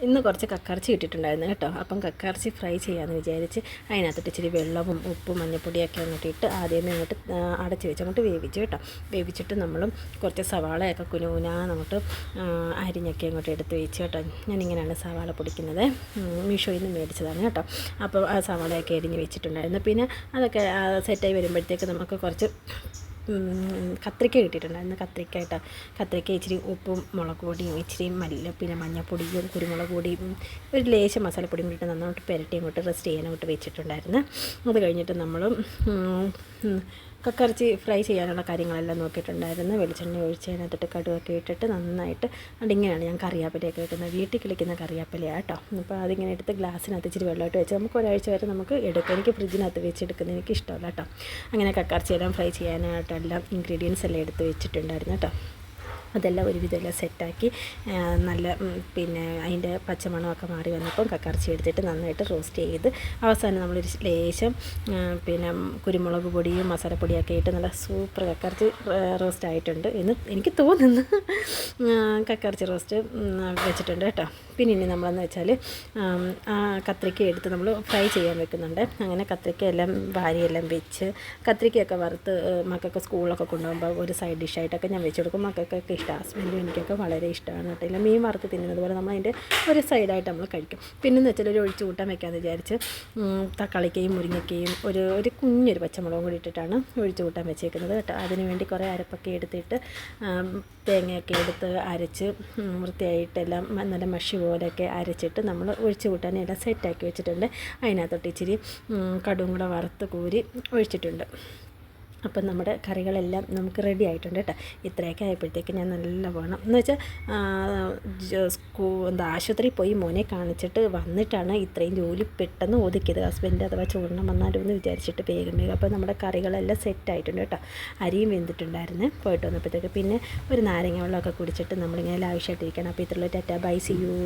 ഇന്ന് കുറച്ച് കക്കയിറച്ചി കിട്ടിയിട്ടുണ്ടായിരുന്നു കേട്ടോ. അപ്പം കക്കയിറച്ചി ഫ്രൈ ചെയ്യാമെന്ന് വിചാരിച്ച് അതിനകത്തിട്ട് ഇച്ചിരി വെള്ളവും ഉപ്പും മഞ്ഞൾപ്പൊടിയൊക്കെ അങ്ങോട്ട് ഇട്ട് ആദ്യമേ അങ്ങോട്ട് അടച്ച് വെച്ച് അങ്ങോട്ട് വേവിച്ചു കേട്ടോ. വേവിച്ചിട്ട് നമ്മളും കുറച്ച് സവാളയൊക്കെ അങ്ങോട്ട് അരിഞ്ഞൊക്കെ അങ്ങോട്ട് എടുത്ത് വെച്ച് കേട്ടോ. ഞാനിങ്ങനെയാണ് സവാള പൊടിക്കുന്നത്. മീഷോയിൽ നിന്ന് മേടിച്ചതാണ് കേട്ടോ. അപ്പോൾ ആ സവാളയൊക്കെ അരിഞ്ഞ് വെച്ചിട്ടുണ്ടായിരുന്നു. പിന്നെ അതൊക്കെ സെറ്റായി വരുമ്പോഴത്തേക്ക് നമുക്ക് കുറച്ച് കത്രിക്ക കിട്ടിയിട്ടുണ്ടായിരുന്നു. കത്രിക്ക ഇച്ചിരി ഉപ്പും മുളക് പൊടിയും ഇച്ചിരി പിന്നെ മഞ്ഞൾപ്പൊടിയും കുരുമുളക് പൊടിയും ഒരു ലേശം മസാലപ്പൊടിയും ഇട്ട് നന്നായിട്ട് പുരട്ടി അങ്ങോട്ട് റെസ്റ്റ് ചെയ്യാനായിട്ട് വെച്ചിട്ടുണ്ടായിരുന്നു. അത് കഴിഞ്ഞിട്ട് നമ്മൾ കക്കയിറച്ചി ഫ്രൈ ചെയ്യാനുള്ള കാര്യങ്ങളെല്ലാം നോക്കിയിട്ടുണ്ടായിരുന്നു. വെളിച്ചെണ്ണ ഒഴിച്ചതിനകത്തിട്ട് കടുവൊക്കെ ഇട്ടിട്ട് നന്നായിട്ട് അതിങ്ങനെയാണ് ഞാൻ കറിവേപ്പിലയൊക്കെ വെക്കുന്നത്. വീട്ടിൽ കിളിക്കുന്ന കറിവേപ്പിലയാണ് കേട്ടോ. അപ്പോൾ അതിങ്ങനെ എടുത്ത് ഗ്ലാസ്സിനകത്ത് ഇച്ചിരി വെള്ളമായിട്ട് വെച്ച് നമുക്ക് ഒരാഴ്ച വരെ നമുക്ക് എടുക്കാം. എനിക്ക് ഫ്രിഡ്ജിനകത്ത് വെച്ചെടുക്കുന്നത് എനിക്ക് ഇഷ്ടമല്ല കേട്ടോ. അങ്ങനെ കക്കയിറച്ചി എല്ലാം ഫ്രൈ ചെയ്യാനായിട്ടെല്ലാം ഇൻഗ്രീഡിയൻസ് എല്ലാം എടുത്ത് വെച്ചിട്ടുണ്ടായിരുന്നു കേട്ടോ. അതെല്ലാം ഒരുവിധമെല്ലാം സെറ്റാക്കി നല്ല പിന്നെ അതിൻ്റെ പച്ചമണമൊക്കെ മാറി വന്നപ്പം കക്കയിറച്ചി എടുത്തിട്ട് നന്നായിട്ട് റോസ്റ്റ് ചെയ്ത് അവസാനം നമ്മളൊരു ലേശം പിന്നെ കുരുമുളക് പൊടിയും മസാലപ്പൊടിയൊക്കെ ഇട്ട് നല്ല സൂപ്പർ കക്കയിറച്ചി റോസ്റ്റ് ആയിട്ടുണ്ട് എന്ന് എനിക്ക് തോന്നുന്നു. കക്കയിറച്ചി റോസ്റ്റ് വെച്ചിട്ടുണ്ട് കേട്ടോ. പിന്നെ ഇനി നമ്മളെന്ന് വെച്ചാൽ കത്രിക്ക എടുത്ത് നമ്മൾ ഫ്രൈ ചെയ്യാൻ വെക്കുന്നുണ്ട്. അങ്ങനെ കത്രിക്ക എല്ലാം വാരിയെല്ലാം വെച്ച് കത്രിക്കയൊക്കെ വറുത്ത് മക്കൾക്ക് സ്കൂളിലൊക്കെ കൊണ്ടുപോകുമ്പോൾ ഒരു സൈഡ് ഡിഷായിട്ടൊക്കെ ഞാൻ വെച്ച് കൊടുക്കും. മക്കൾക്കൊക്കെ ഇഷ്ടമാണ്. ഹസ്ബൻഡും എനിക്കൊക്കെ വളരെ ഇഷ്ടമാണ് കേട്ടോ. ഇല്ല മീൻ വറുത്ത് തിന്നുന്നത് പോലെ നമ്മൾ അതിൻ്റെ ഒരു സൈഡായിട്ട് നമ്മൾ കഴിക്കും. പിന്നെന്ന് വെച്ചാൽ ഒരു ഒഴിച്ച് കൂട്ടാൻ വെക്കാമെന്ന് വിചാരിച്ച് തക്കാളിക്കയും മുരിങ്ങക്കയും ഒരു കുഞ്ഞൊരു പച്ചമുളകും കൂടി ഇട്ടിട്ടാണ് ഒഴിച്ച് കൂട്ടാൻ വെച്ചേക്കുന്നത് കേട്ടോ. അതിന് വേണ്ടി കുറേ അരപ്പൊക്കെ എടുത്തിട്ട് തേങ്ങയൊക്കെ എടുത്ത് അരച്ച് വൃത്തിയായിട്ടെല്ലാം നല്ല മഷി പോലെയൊക്കെ അരച്ചിട്ട് നമ്മൾ ഒഴിച്ച് കൂട്ടാനെല്ലാം സെറ്റാക്കി വെച്ചിട്ടുണ്ട്. അതിനകത്തോട്ട് ഇച്ചിരി കടുവും കൂടെ വറുത്ത് കോരി ഒഴിച്ചിട്ടുണ്ട്. അപ്പം നമ്മുടെ കറികളെല്ലാം നമുക്ക് റെഡി ആയിട്ടുണ്ട് കേട്ടോ. ഇത്രയൊക്കെ ആയപ്പോഴത്തേക്ക് ഞാൻ നല്ലവണ്ണം എന്ന് വെച്ചാൽ ആശുപത്രിയിൽ പോയി മോനെ കാണിച്ചിട്ട് വന്നിട്ടാണ് ഇത്രയും ജോലി പെട്ടെന്ന് ഒതുക്കിയത്. ഹസ്ബൻഡ് അഥവാ ചോറിന് വന്നാലും എന്ന് വിചാരിച്ചിട്ട് വേഗം. അപ്പോൾ നമ്മുടെ കറികളെല്ലാം സെറ്റായിട്ടുണ്ട് കേട്ടോ. അരിയും വെന്തിട്ടുണ്ടായിരുന്നു പോയിട്ട് വന്നപ്പോഴത്തേക്ക്. പിന്നെ ഒരു നാരങ്ങ വെള്ളമൊക്കെ കുടിച്ചിട്ട് നമ്മളിങ്ങനെ ലാവിഷായിട്ടിരിക്കണം. അപ്പോൾ ഇത്രയുള്ള ടാറ്റ ബൈ സി യു.